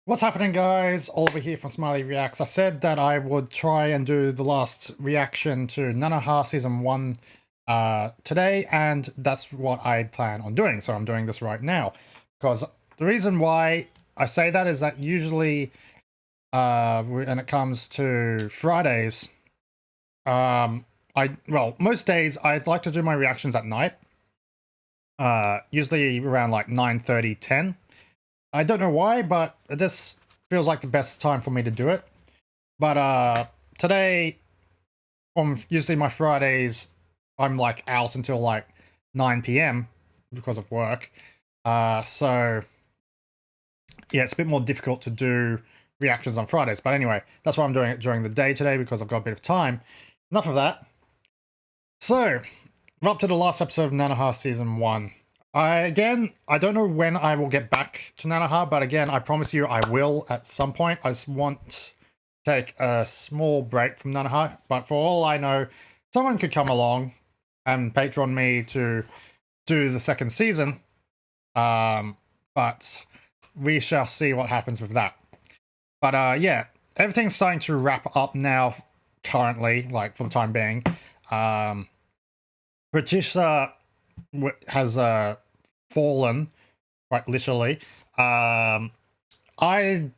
What's happening, guys? Oliver here from Smiley Reacts. I said that I would try and do the last reaction to Nanoha Season 1 today, and that's what I plan on doing. So I'm doing this right now. Because the reason why I say that is that usually, when it comes to Fridays, most days I'd like to do my reactions at night. Usually around like 9:30, 10. I don't know why, but this feels like the best time for me to do it. But today, on usually my Fridays, I'm like out until like 9 p.m. because of work. So yeah, it's a bit more difficult to do reactions on Fridays. But anyway, that's why I'm doing it during the day today because I've got a bit of time. Enough of that. So, we're up to the last episode of Nanoha Season 1. I don't know when I will get back to Nanoha, but again, I promise you I will at some point. I just want to take a small break from Nanoha, but for all I know, someone could come along and Patreon me to do the second season. But we shall see what happens with that. But yeah, everything's starting to wrap up now currently, like for the time being. Patricia has fallen, quite literally. I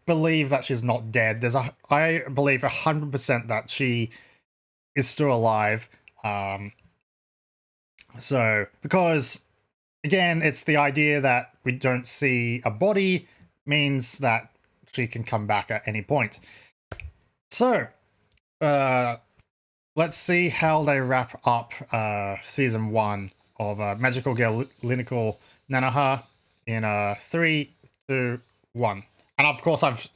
believe that she's not dead. I believe 100% that she is still alive. So because again, it's the idea that we don't see a body means that she can come back at any point. So, let's see how they wrap up season 1 of Magical Girl Lyrical Nanoha in 3, 2, 1. And of course, I've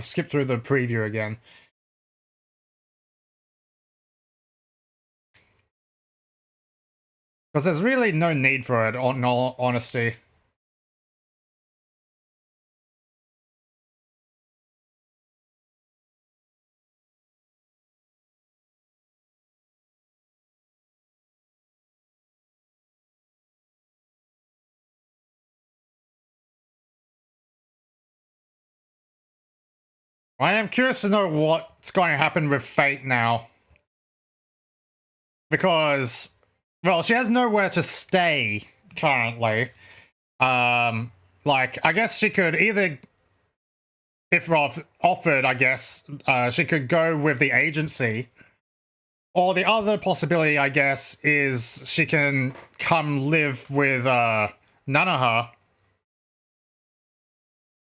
skipped through the preview again. Because there's really no need for it, in all honesty. I am curious to know what's going to happen with Fate now. Because, well, she has nowhere to stay currently. Like, I guess she could either, if offered, I guess, she could go with the agency. Or the other possibility, I guess, is she can come live with Nanoha.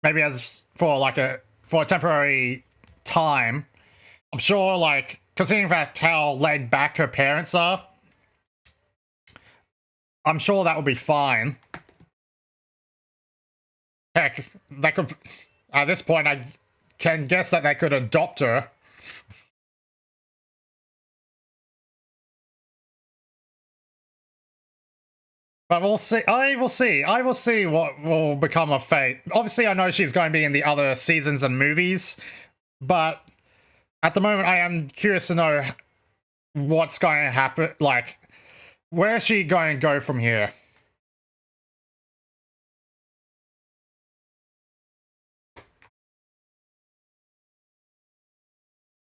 Maybe as for a temporary time. I'm sure, like, considering fact how laid back her parents are, I'm sure that would be fine. Heck, they could, at this point, I can guess that they could adopt her. But we'll see. I will see. I will see what will become of Fate. Obviously, I know she's going to be in the other seasons and movies, but at the moment, I am curious to know what's going to happen. Like, where's she going to go from here?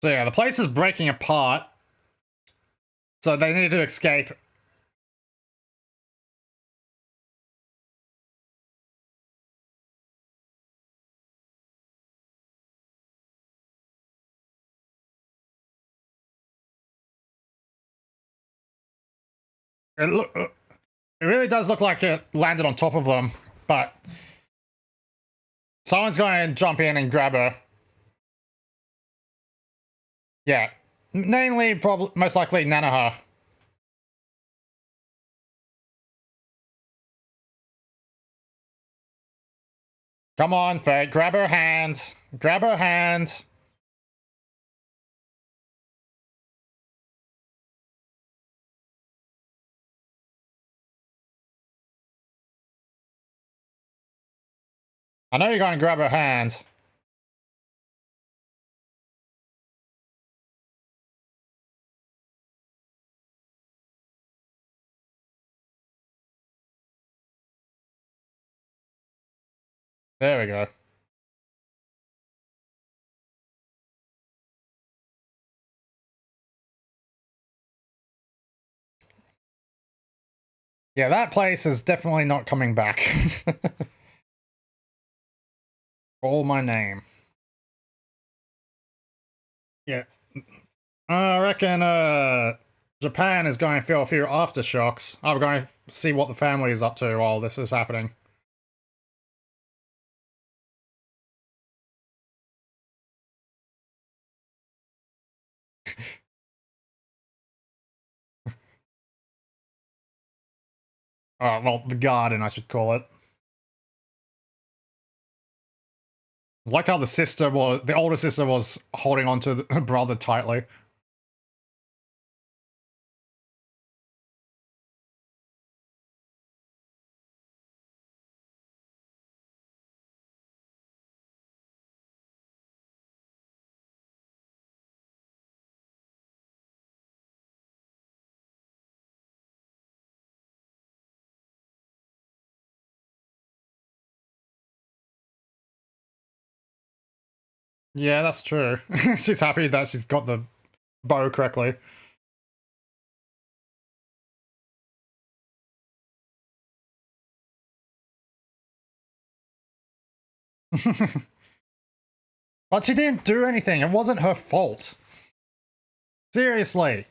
So yeah, the place is breaking apart. So they need to escape. It really does look like it landed on top of them, but someone's going to jump in and grab her. Yeah, namely, probably most likely Nanoha. Come on, Faye, grab her hand. Grab her hand. I know you're going to grab her hand. There we go. Yeah, that place is definitely not coming back. Call my name. Yeah. I reckon Japan is going to feel a few aftershocks. I'm going to see what the family is up to while this is happening. Well, the garden, I should call it. Like how the older sister was holding on to her brother tightly. Yeah, that's true. She's happy that she's got the bow correctly. But she didn't do anything. It wasn't her fault. Seriously.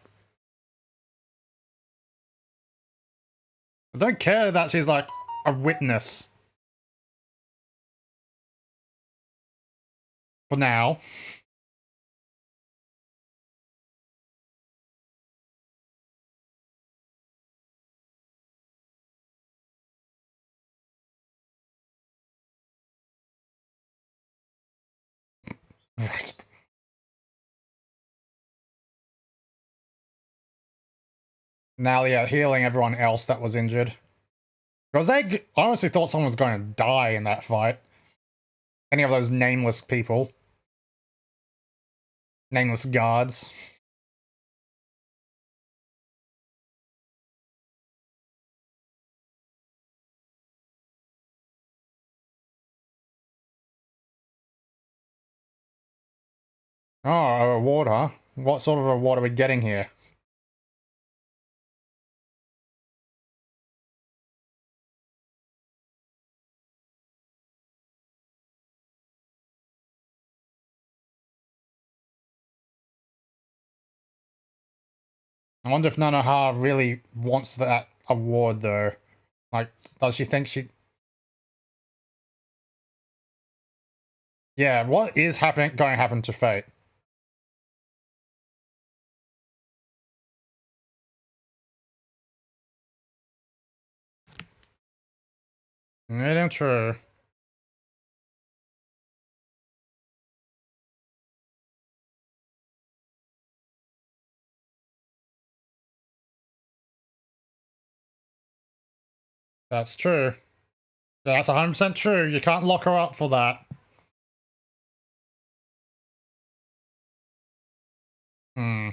I don't care that she's like a witness. For now. Now, yeah, healing everyone else that was injured. Because they honestly thought someone was going to die in that fight. Any of those nameless people. Nameless guards. Oh, a reward, huh? What sort of reward are we getting here? I wonder if Nanoha really wants that award, though. Like, does she think she... Yeah, what is going to happen to Fate? It ain't true. That's true. That's 100% true. You can't lock her up for that. Hmm.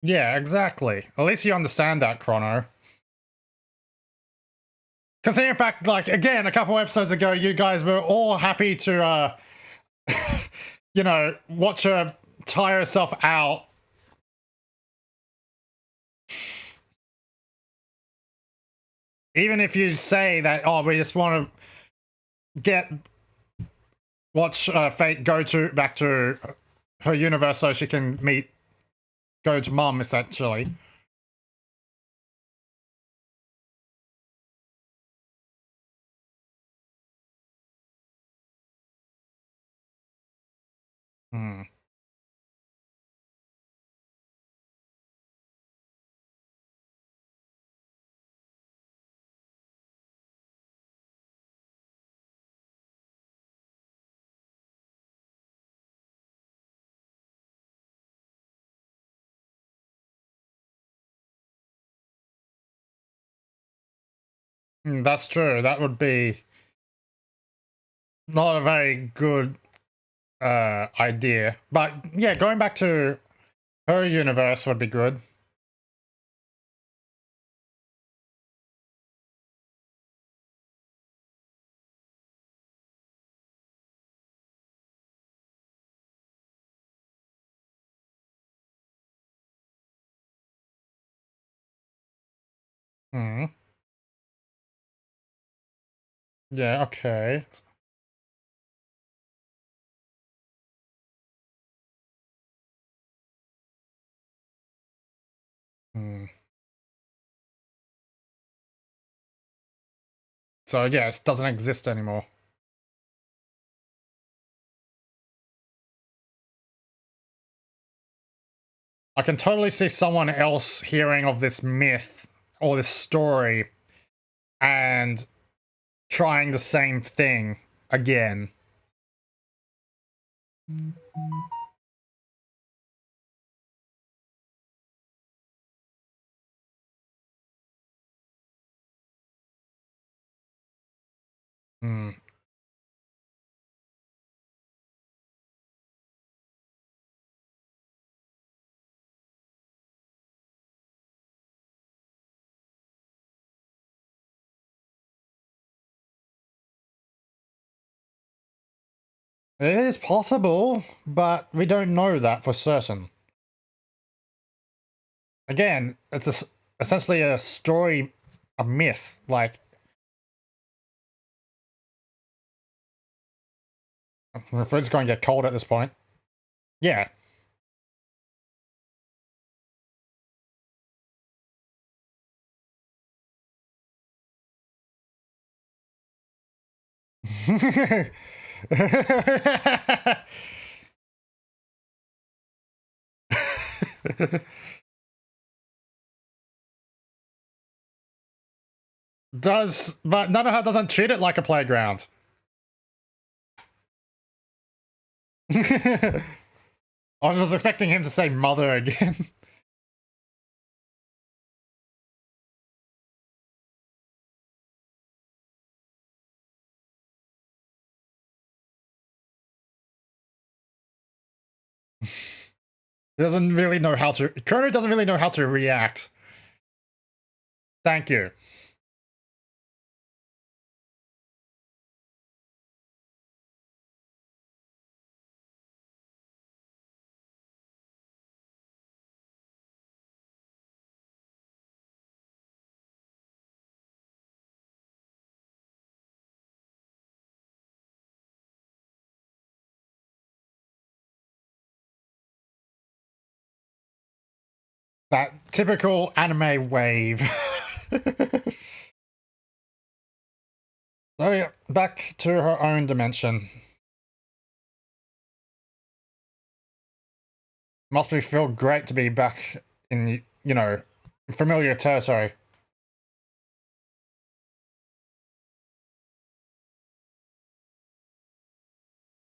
Yeah, exactly. At least you understand that, Chrono. Because in fact, like, again, a couple episodes ago, you guys were all happy to, you know, watch her tire herself out. Even if you say that, oh, we just want to watch Fate go back to her universe so she can go to mom, essentially. Hmm. That's true. That would be not a very good idea. But yeah, going back to her universe would be good. Hmm. Yeah, okay. Hmm. So, yes, it doesn't exist anymore. I can totally see someone else hearing of this myth or this story and trying the same thing again. Hmm. It is possible, but we don't know that for certain. Again, it's essentially a story, a myth. Like, the food's going to get cold at this point. Yeah. But Nanoha doesn't treat it like a playground. I was expecting him to say mother again. He doesn't really know how to. Cunha doesn't really know how to react. Thank you. That typical anime wave. So yeah, back to her own dimension. Must be feel great to be back in, familiar territory.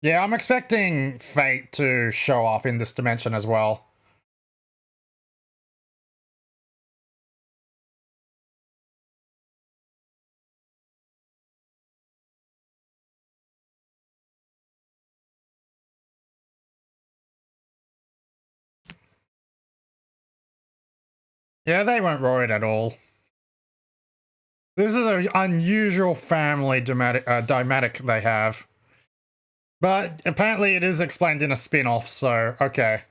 Yeah, I'm expecting Fate to show up in this dimension as well. Yeah, they weren't worried at all. This is an unusual family dynamic they have. But apparently it is explained in a spin-off, so okay.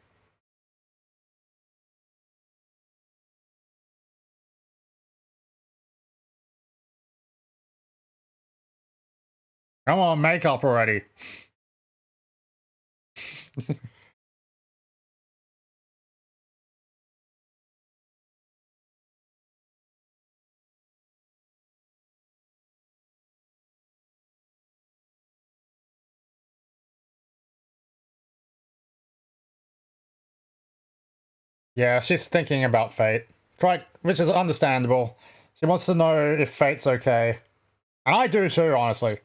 Come on, make up already. Yeah, she's thinking about Fate. Quite, which is understandable. She wants to know if Fate's okay. And I do too, honestly.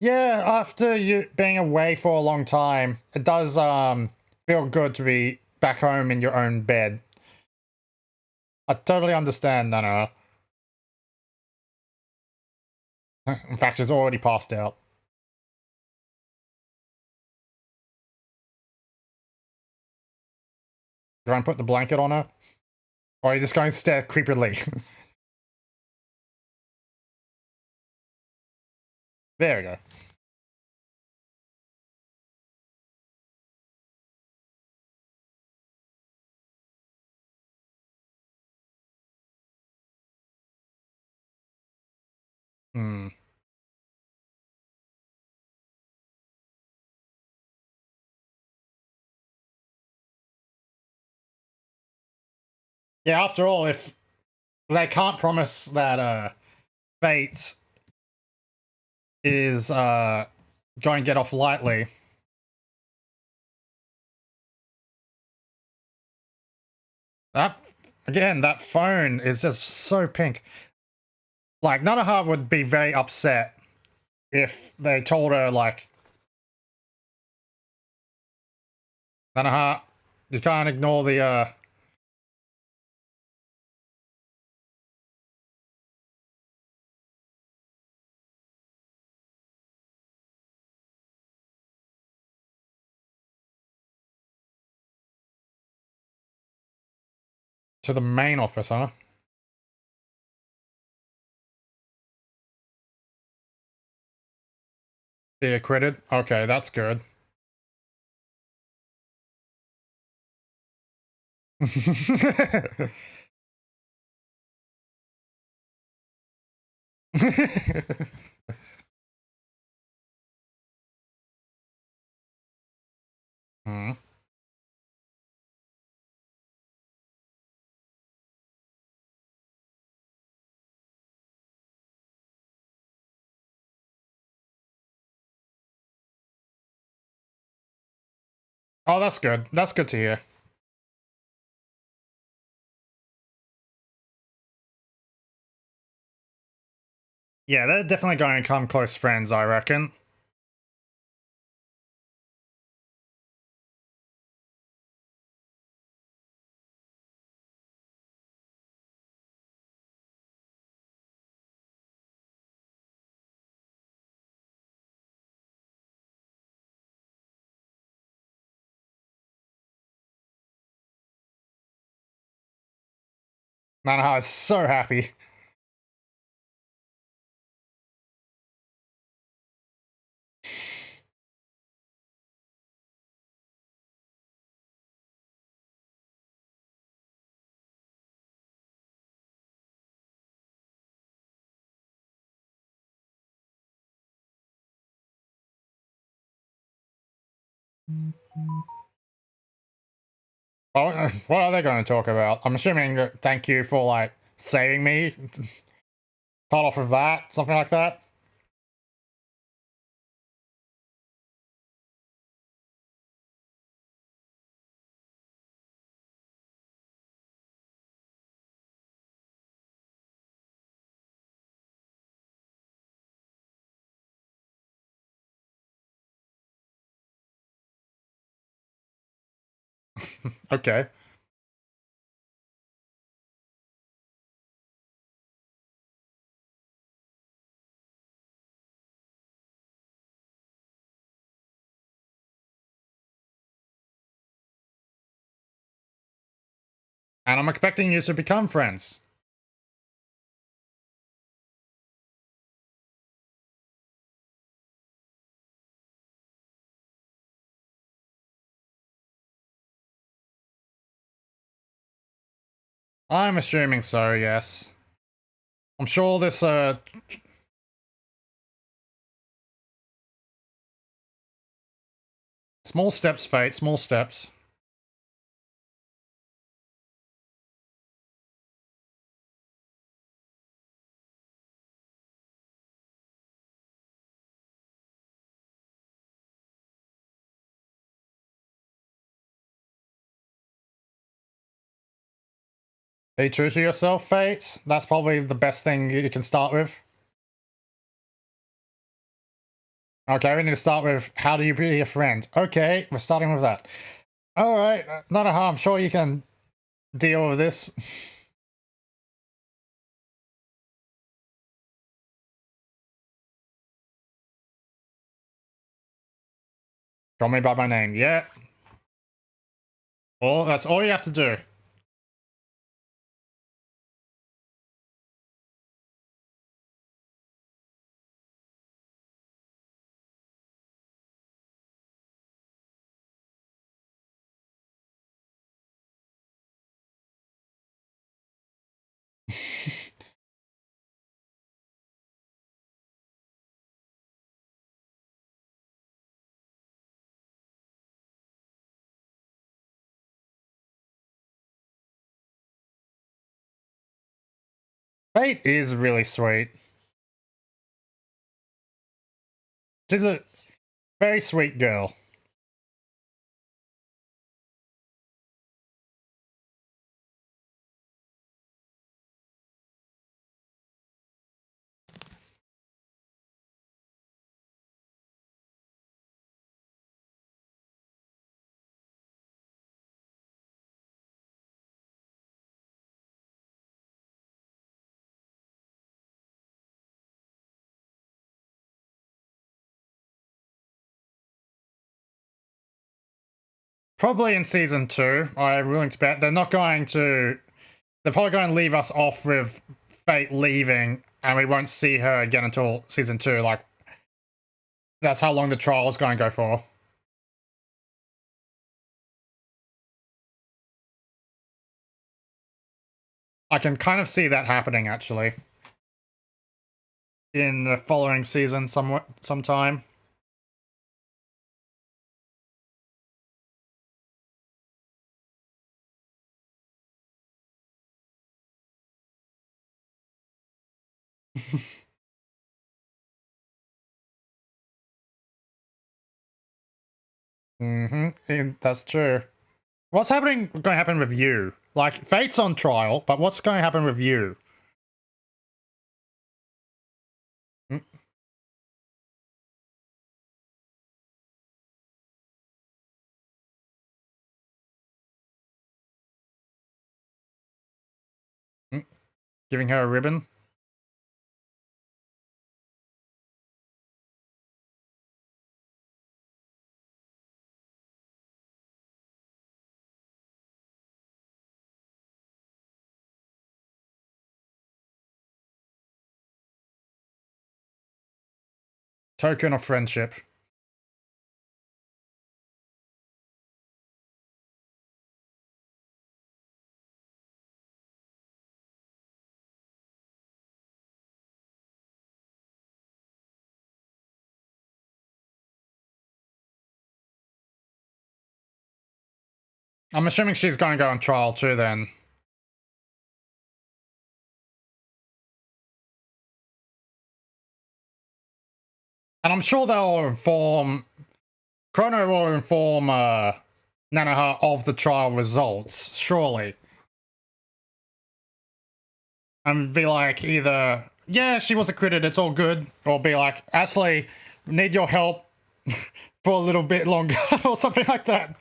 Yeah, after you being away for a long time, it does feel good to be back home in your own bed. I totally understand, Nana. In fact, she's already passed out. Do you want to put the blanket on her? Or are you just going to stare creepily? There we go. Hmm. Yeah, after all, if they can't promise that Fate is going to get off lightly. That again, that phone is just so pink. Like Nanoha would be very upset if they told her like, Nanoha, you can't ignore the to the main office, huh? Be acquitted. Okay, that's good. Hmm. Oh, that's good. That's good to hear. Yeah, they're definitely going to become close friends, I reckon. Nanoha is so happy. Oh, what are they going to talk about? I'm assuming that thank you for like saving me. Start off with that, something like that. Okay. And I'm expecting you to become friends. I'm assuming so, yes. I'm sure this small steps, Fate, small steps. Be true to yourself, Fate. That's probably the best thing you can start with. Okay, we need to start with how do you be a friend? Okay, we're starting with that. Alright, not a harm. I'm sure you can deal with this. Call me by my name. Yeah. Well, that's all you have to do. Fate is really sweet. She's a very sweet girl. Probably in season 2, I'm willing to bet. They're probably going to leave us off with Fate leaving, and we won't see her again until season 2. Like, that's how long the trial is going to go for. I can kind of see that happening, actually. In the following season sometime. That's true. What's going to happen with you? Like, Fate's on trial, but what's going to happen with you? Mm. Mm. Giving her a ribbon? Token of friendship. I'm assuming she's going to go on trial too then. And I'm sure they'll inform... Chrono will inform Nanoha of the trial results, surely. And be like, either, yeah, she was acquitted, it's all good, or be like, Ashley, need your help for a little bit longer, or something like that.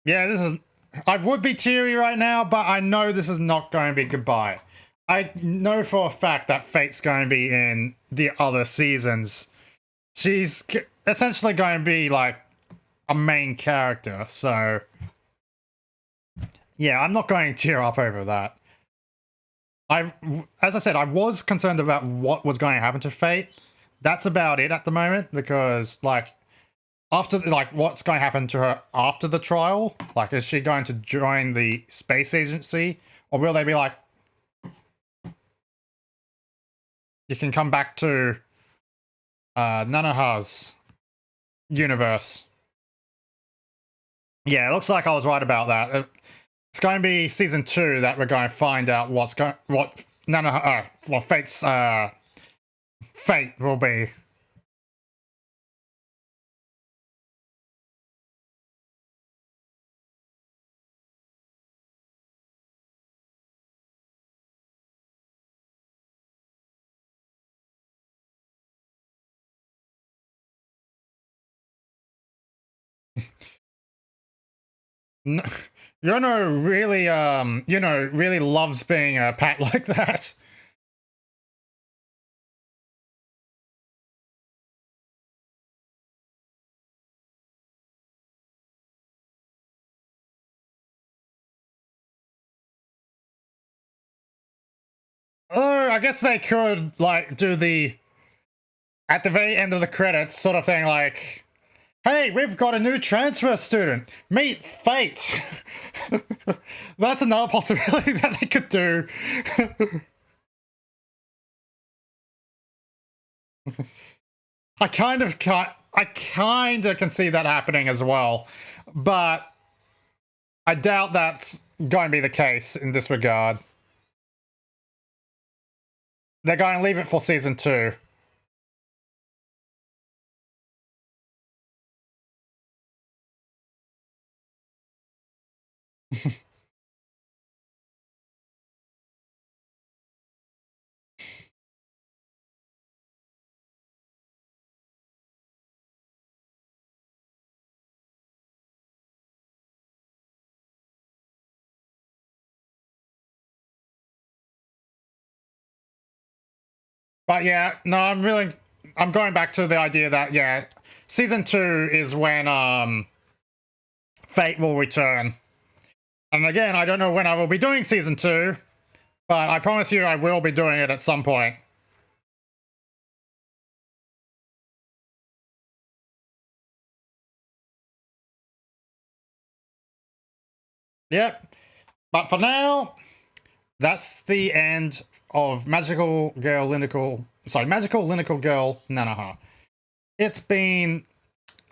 Yeah, this is... I would be teary right now, but I know this is not going to be goodbye. I know for a fact that Fate's going to be in the other seasons. She's essentially going to be, like, a main character, so... Yeah, I'm not going to tear up over that. As I said, I was concerned about what was going to happen to Fate. That's about it at the moment, because, like... After, like, what's going to happen to her after the trial? Like, is she going to join the space agency? Or will they be like, you can come back to Nanoha's universe? Yeah, it looks like I was right about that. It's going to be season 2 that we're going to find out what Nanoha, what Fate's fate will be. Yono really, really loves being a pat like that. Oh, I guess they could, like, do the... At the very end of the credits, sort of thing, like... Hey, we've got a new transfer student! Meet Fate! That's another possibility that they could do. I kind of can see that happening as well, but I doubt that's going to be the case in this regard. They're going to leave it for season 2. But yeah, no, I'm going back to the idea that, yeah, season 2 is when Fate will return. And again, I don't know when I will be doing season 2, but I promise you I will be doing it at some point. Yep. But for now, that's the end of Magical Lyrical Girl Nanoha. It's been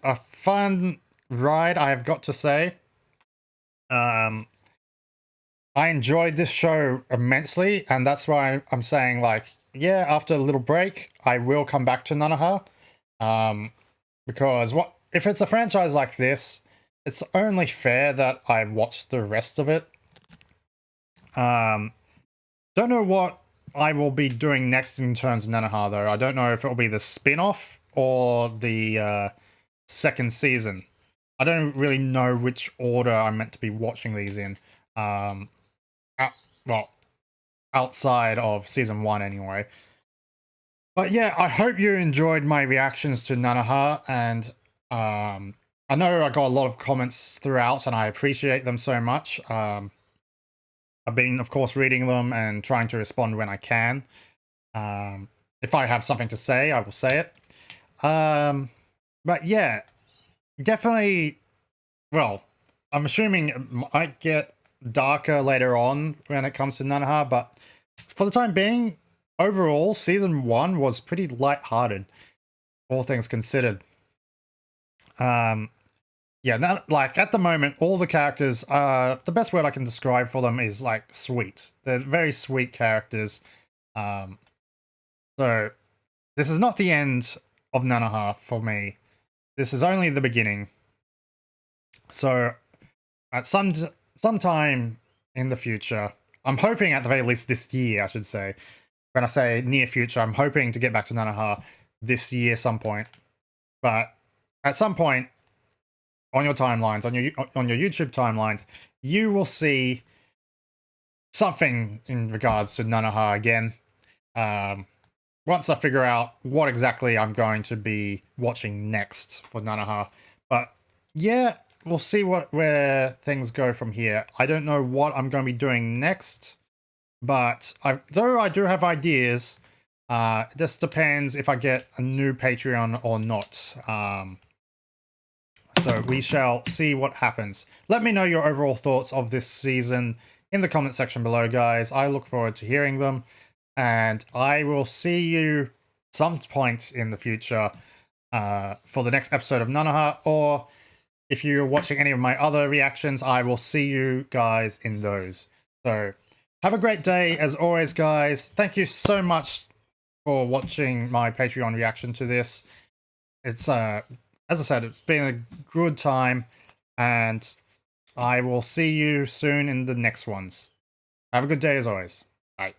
a fun ride, I have got to say. I enjoyed this show immensely, and that's why I'm saying, like, yeah, after a little break, I will come back to Nanoha. Because if it's a franchise like this, it's only fair that I watch the rest of it. Don't know what I will be doing next in terms of Nanoha, though. I don't know if it'll be the spin-off or the second season. I don't really know which order I'm meant to be watching these in. Well, outside of season 1 anyway. But yeah, I hope you enjoyed my reactions to Nanoha, and I know I got a lot of comments throughout, and I appreciate them so much. I've been, of course, reading them and trying to respond when I can. If I have something to say, I will say it. But yeah, definitely, well, I'm assuming it might get darker later on when it comes to Nanoha, but for the time being, overall, season 1 was pretty light-hearted, all things considered. Yeah, like, at the moment, all the characters, the best word I can describe for them is, like, sweet. They're very sweet characters. So, this is not the end of Nanoha for me. This is only the beginning. So, at sometime in the future, I'm hoping at the very least this year, I should say. When I say near future, I'm hoping to get back to Nanoha this year some point. But at some point on your timelines, on your YouTube timelines, you will see something in regards to Nanoha again. Once I figure out what exactly I'm going to be watching next for Nanoha. But yeah, we'll see where things go from here. I don't know what I'm going to be doing next, but though I do have ideas, it just depends if I get a new Patreon or not. So we shall see what happens. Let me know your overall thoughts of this season in the comment section below, guys. I look forward to hearing them, and I will see you some point in the future for the next episode of Nanoha, or if you're watching any of my other reactions, I will see you guys in those. So have a great day as always, guys. Thank you so much for watching my Patreon reaction to this. It's as I said, it's been a good time, and I will see you soon in the next ones. Have a good day as always. Bye.